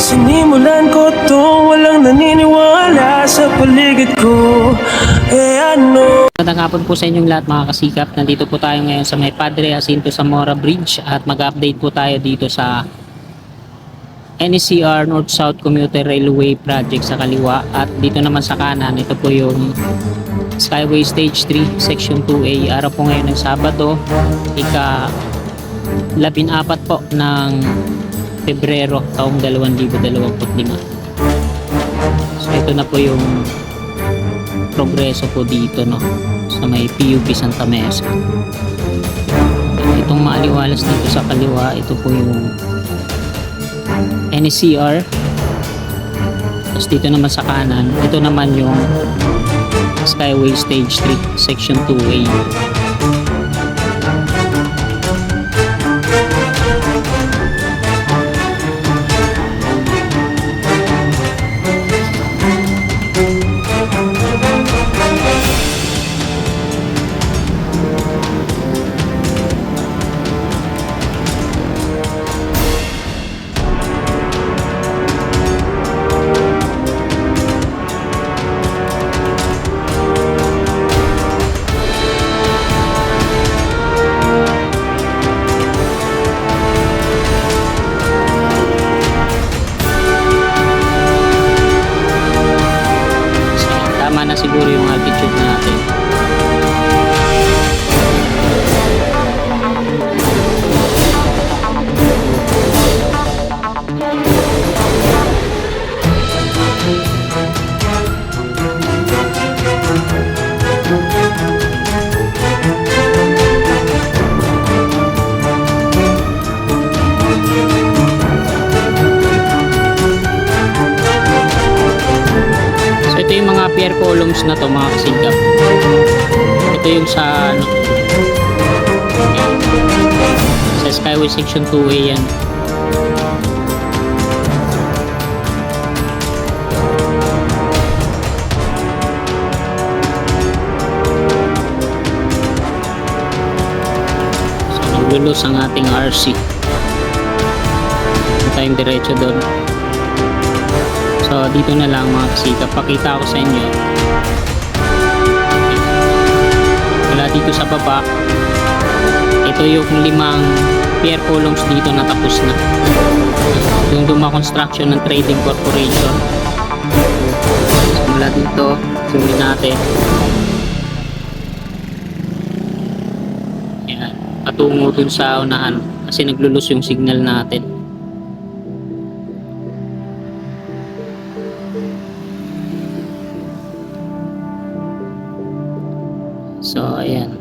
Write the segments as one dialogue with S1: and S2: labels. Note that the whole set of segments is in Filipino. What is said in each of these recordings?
S1: Sinimulan ko to, walang naniniwala sa paligid ko. Ano?
S2: Magandang hapon po sa inyong lahat mga kasikap. Nandito po tayo ngayon sa may Padre Jacinto Zamora Bridge at mag-update po tayo dito sa NSCR North-South Commuter Railway Project sa kaliwa, at dito naman sa kanan, ito po yung Skyway Stage 3 Section 2A. Araw po ngayon ng Sabado, ika-14 po ng Pebrero taong 2025. So ito na po yung progreso po dito, no, sa may PUP Santa Mesa. Itong maaliwalas dito sa kaliwa, ito po yung NSCR. Tapos dito naman sa kanan, ito naman yung Skyway Stage 3 Section 2A. Tama na siguro yung altitude natin. Ito yung mga pier columns na to mga kasigap. Ito yung sa ano, sa Skyway Section 2A yan. So naglulos ang ating RC. Ito tayong diretso doon. So dito na lang mga kasikap, pakita ko sa inyo. Wala dito sa baba. Ito yung 5 pier columns dito na tapos na. Yung Duma Construction ng Trading Corporation. Simula dito, sumin natin. Yan, patungo dun sa unahan kasi naglulus yung signal natin. So ayan,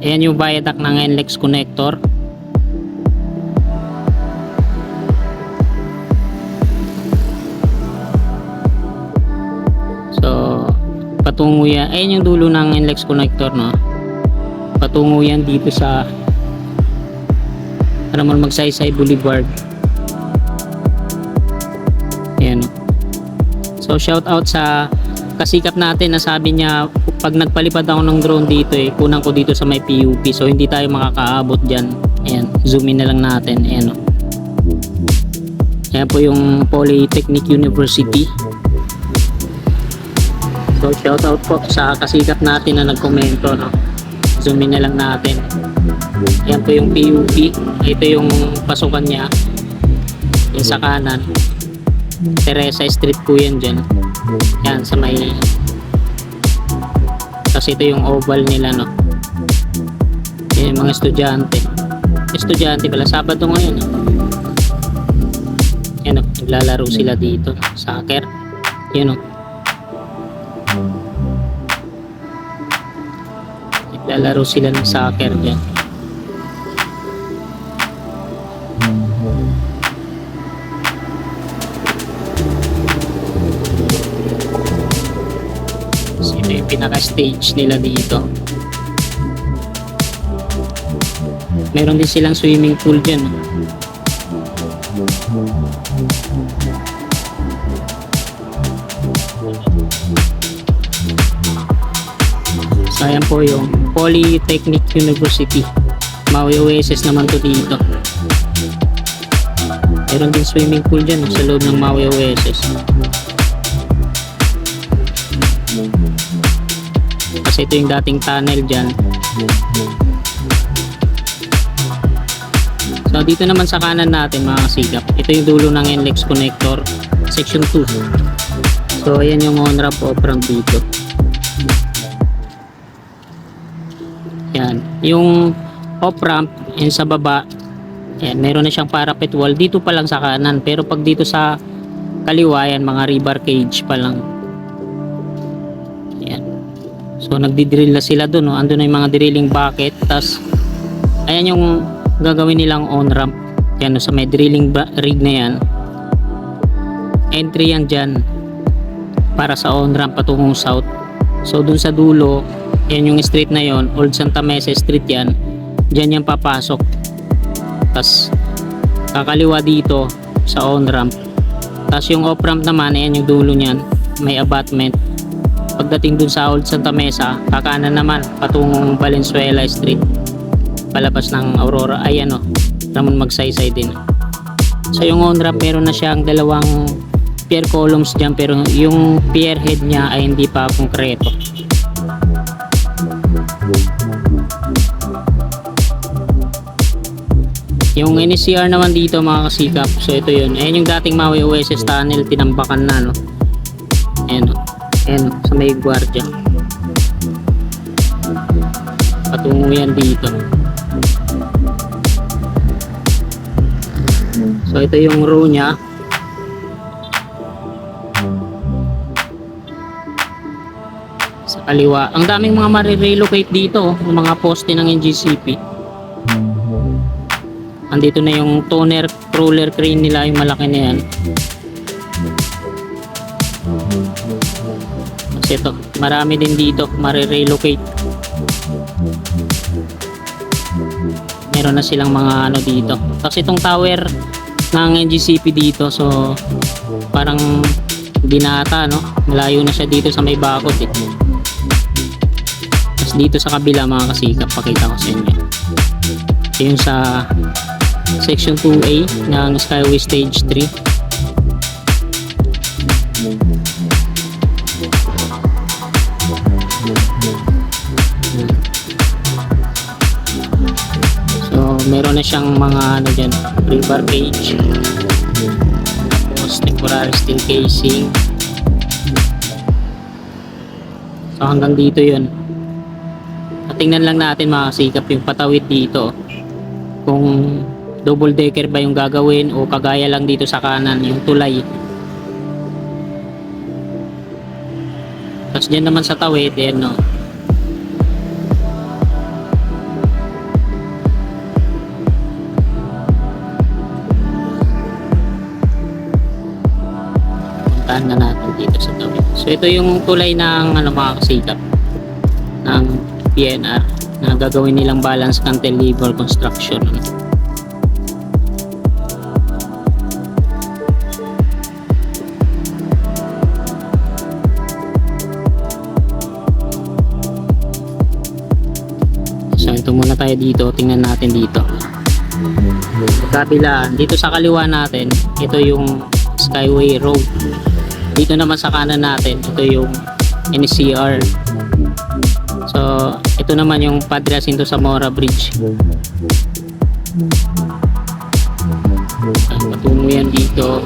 S2: ayan yung viaduct ng NLEX connector. So patungo yan, ayan yung dulo ng NLEX connector, no, patungo yan dito sa Ramon Magsaysay Boulevard. Ayan. So shout out sa kasikap natin na sabi niya pag nagpalipad ako ng drone dito, kunan ko dito sa may PUP, so hindi tayo makakaabot dyan. Ayan, zoom in na lang natin. Ayan, ayan po yung Polytechnic University. So shout out po sa kasikap natin na nagkomento, no? Zoom in na lang natin. Ayan po yung PUP, ito yung pasukan niya, yung sa kanan Teresa Street po yan dyan. Yan sa may, kasi ito yung oval nila, no. Yan yung mga estudyante pala, Sabado ngayon, no? Yan, no, naglalaro sila dito, soccer. Yan, no, naglalaro sila ng soccer dyan. Ito yung pinaka-stage nila dito. Meron din silang swimming pool dyan. So ayan po yung Polytechnic University. Maui Oasis naman to dito. Meron din swimming pool dyan sa loob ng Maui Oasis. Kasi ito yung dating tunnel dyan. So dito naman sa kanan natin mga kasigap, ito yung dulo ng NLEX connector section 2. So ayan yung on-ramp off-ramp dito. Yan, yung off-ramp and sa baba, yan, meron na siyang parapet wall dito pa lang sa kanan, pero pag dito sa kaliwa yan, mga rebar cage pa lang. Yan. So nagdi-drill na sila doon, no? Andun na yung mga drilling bucket, tas ayan yung gagawin nilang on-ramp. Yan, no, sa may drilling rig na yan. Entry yan dyan para sa on-ramp patungong south. So dun sa dulo, yan yung street na yon, Old Santa Mesa Street yan. Dyan yan papasok. Tas kakaliwa dito sa on-ramp. Tas yung off-ramp naman, ayan yung dulo niyan, may abutment. Pagdating dun sa Old Santa Mesa, kakanan naman patungong Valenzuela Street, palabas ng Aurora, ay ano, Ramon Magsaysay din. So yung on-ramp, meron na siyang dalawang pier columns dyan, pero yung pier head niya ay hindi pa konkreto. Yung NCR naman dito mga kasikap, so ito yun, ayan yung dating Maui Oasis tunnel, tinambakan na, no? Ayan, ayan, sa may gwardiya. Patungo yan dito. So ito yung row nya. Sa kaliwa, ang daming mga marirelocate dito, yung mga poste ng NGCP. Andito na yung toner crawler crane nila, yung malaki na yan. Kasi ito, marami din dito marirelocate. Meron na silang mga ano dito. Kasi itong tower ng NGCP dito, so parang binata, no? Malayo na siya dito sa may bakod eh. Tapos dito sa kabila mga kasikap, pakita ko sa inyo. Yung sa section 2A ng Skyway Stage 3. So meron na siyang mga ano dyan, rebar cage, tapos temporary steel casing. So hanggang dito yun. Tingnan lang natin mga kasikap yung patawid dito, kung double decker ba yung gagawin o kagaya lang dito sa kanan yung tulay. Tapos dyan naman sa tawid, yan, no? Puntahan na natin dito sa tawid. So ito yung tulay ng ano mga kasikap, ng PNR na gagawin nilang balance cantilever construction. So ito muna tayo dito, tingnan natin dito. Kabilaan, dito sa kaliwa natin, ito yung Skyway Road. Dito naman sa kanan natin, ito yung NCR. So ito naman yung Padre Jacinto Zamora Bridge. Patungo yan dito.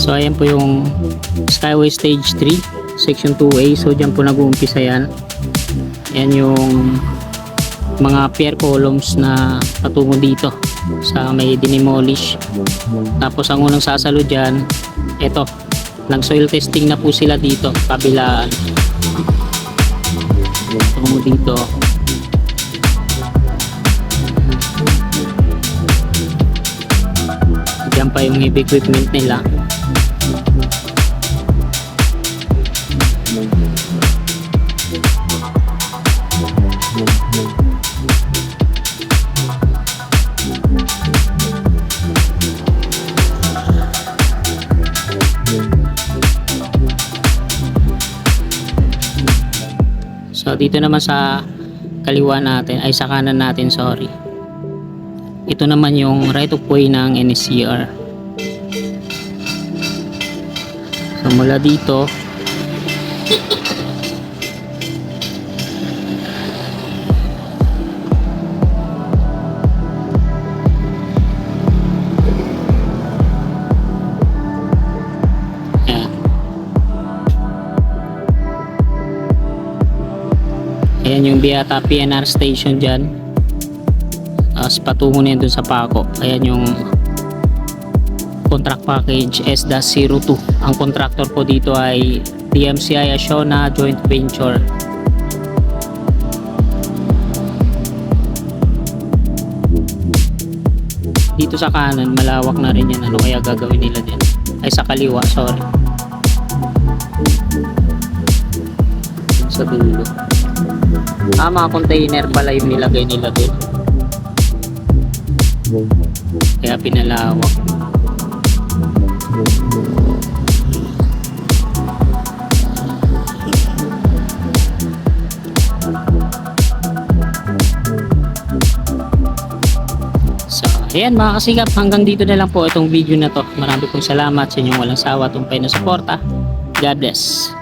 S2: So ayan po yung Skyway Stage 3 Section 2A. So dyan po nag-uumpisa yan. Yan yung mga pier columns na patungo dito sa may dinimolish. Tapos ang unang sasalo dyan, eto, nag-soil testing na po sila dito, kabilaan. Patungo dito. Dyan pa yung heavy equipment nila. So dito naman sa kaliwa natin, ay sa kanan natin, sorry. Ito naman yung right of way ng NSCR. So mula dito, ayan. Ayan yung Beata PNR station dyan. Tapos patungo na yan dun sa Paco. Ayan yung contract package S-02. Ang contractor po dito ay DMCI Ashona Joint Venture. Dito sa kanan malawak na rin yan. Ano kaya gagawin nila din? Ay sa kaliwa, sorry. Sa dulo. Mga container pala yung nilagay nila doon. Kaya pinalawak. So, ayan mga kasikap, hanggang dito na lang po itong video na to. Marami pong salamat sa inyong walang sawa tumpay na suporta. God bless.